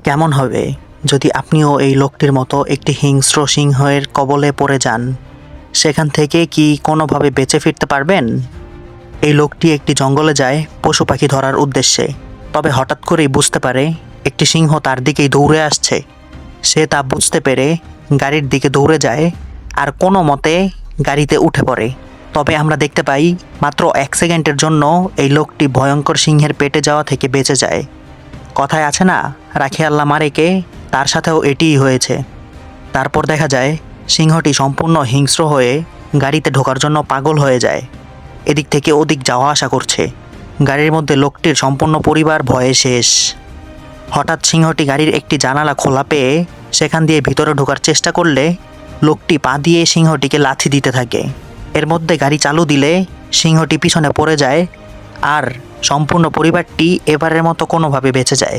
কেমন হবে যদি আপনিও এই লোকটির মতো একটি হিংস্র সিংহের কবলে পড়ে যান? সেখান থেকে কি কোনোভাবে বেঁচে ফিরতে পারবেন? এই লোকটি একটি জঙ্গলে যায় পশু পাখি ধরার উদ্দেশ্যে। তবে হঠাৎ করেই বুঝতে পারে একটি সিংহ তার দিকেই দৌড়ে আসছে। সে তা বুঝতে পেরে গাড়ির দিকে দৌড়ে যায় আর কোনো মতে গাড়িতে উঠে পড়ে। তবে আমরা দেখতে পাই মাত্র 1 সেকেন্ডের জন্য এই লোকটি ভয়ঙ্কর সিংহের পেটে যাওয়া থেকে বেঁচে যায়। কথায় আছে না, রাখে আল্লাহ মারেকে, তার সাথেও এটিই হয়েছে। তারপর দেখা যায় সিংহটি সম্পূর্ণ হিংস্র হয়ে গাড়িতে ঢোকার জন্য পাগল হয়ে যায়। এদিক থেকে ওদিক যাওয়া আসা করছে। গাড়ির মধ্যে লোকটির সম্পূর্ণ পরিবার ভয়ে শেষ। হঠাৎ সিংহটি গাড়ির একটি জানালা খোলা পেয়ে সেখান দিয়ে ভিতরে ঢোকার চেষ্টা করলে লোকটি পা দিয়ে সিংহটিকে লাথি দিতে থাকে। এর মধ্যে গাড়ি চালু দিলে সিংহটি পিছনে পড়ে যায় আর সম্পূর্ণ পরিবারটি এবারের মতো কোনোভাবে বেঁচে যায়।